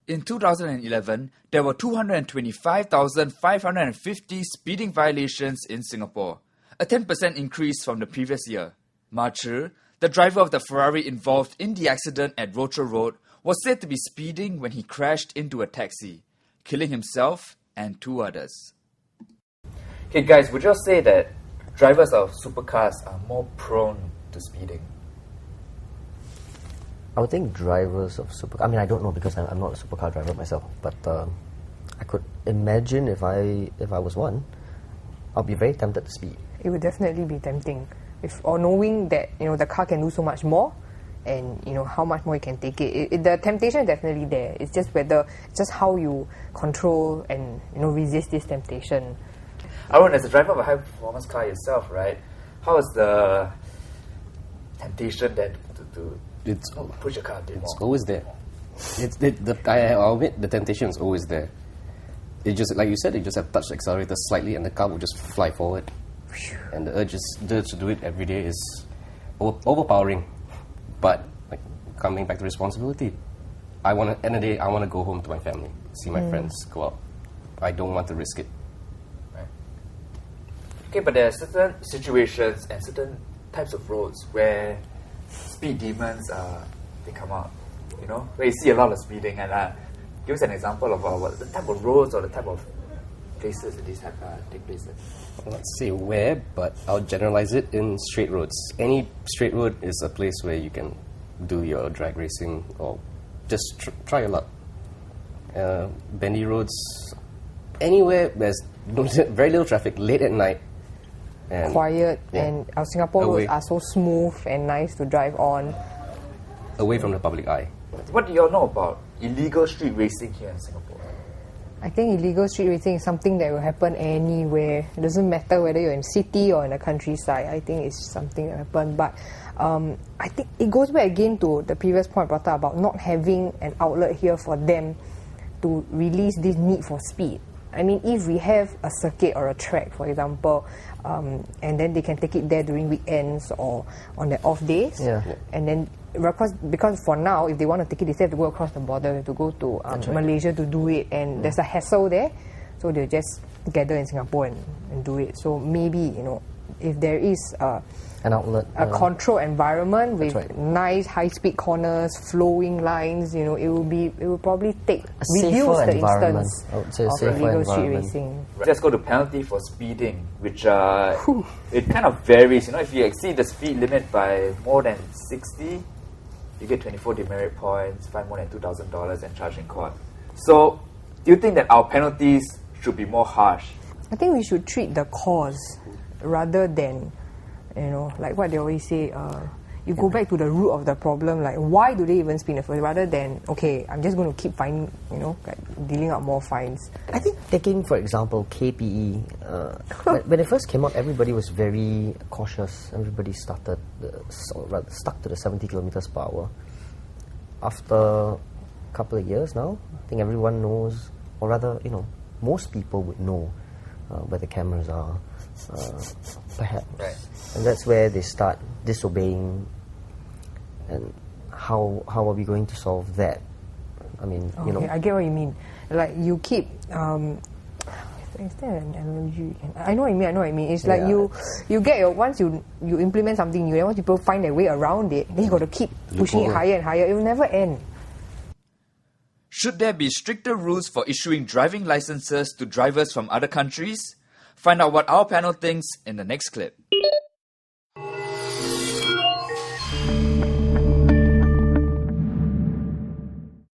In 2011, there were 225,550 speeding violations in Singapore, a 10% increase from the previous year. Ma Chi, the driver of the Ferrari involved in the accident at Rochor Road, was said to be speeding when he crashed into a taxi, killing himself and 2 others. Okay guys, would you say that drivers of supercars are more prone to speeding? I would think drivers of supercars, I mean, I don't know because I'm not a supercar driver myself, but I could imagine if I was one, I'll be very tempted to speed. It would definitely be tempting, or knowing that the car can do so much more, and how much more you can take it. The temptation is definitely there. It's just how you control and resist this temptation. Aaron, as a driver of a high-performance car yourself, right? How is the temptation then to push a car a bit more? It's always there. I'll admit the temptation is always there. It just, like you said, you just have to touch the accelerator slightly and the car will just fly forward. And the urge to do it every day is overpowering. But coming back to responsibility, end of the day, I want to go home to my family, see my friends, go out. I don't want to risk it. Right. Okay, but there are certain situations and certain types of roads where speed demons they come out, where you see a lot of speeding. And give us an example of the type of roads or the type of places that these take place in. Let's say where, but I'll generalize it in straight roads. Any straight road is a place where you can do your drag racing or just try your luck. Bendy roads, anywhere there's very little traffic, late at night. And quiet, and our Singapore roads are so smooth and nice to drive on. Away from the public eye. What do you all know about illegal street racing here in Singapore? I think illegal street racing is something that will happen anywhere. It doesn't matter whether you're in city or in the countryside. I think it's something that happens. But I think it goes back again to the previous point brought up about not having an outlet here for them to release this need for speed. I mean, if we have a circuit or a track, for example, and then they can take it there during weekends or on their off days, and then because for now, if they want to take it, they still have to go across the border, they have to go to Malaysia to do it, and there's a hassle there, so they'll just gather in Singapore and do it. So maybe, if there is an outlet, a controlled environment with nice high-speed corners, flowing lines, it will probably reduce the instance of illegal street racing. Let's go to penalty for speeding, which it kind of varies. If you exceed the speed limit by more than 60, you get 24 demerit points, fine more than $2,000, and charged in court. So, do you think that our penalties should be more harsh? I think we should treat the cause rather than, like what they always say, you go back to the root of the problem, like why do they even speed in the first, rather than, okay, I'm just going to keep finding, dealing out more fines. I think taking, for example, KPE, when it first came out, everybody was very cautious. Everybody stuck to the 70 kilometers per hour. After a couple of years now, I think everyone knows, or rather, most people would know where the cameras are, perhaps. Right. And that's where they start disobeying. And how are we going to solve that? I mean, okay, I get what you mean. Like you keep. Is there an analogy? I know what you mean. It's like you get once you implement something new, and once people find their way around it, then you got to keep pushing it higher and higher. It will never end. Should there be stricter rules for issuing driving licenses to drivers from other countries? Find out what our panel thinks in the next clip.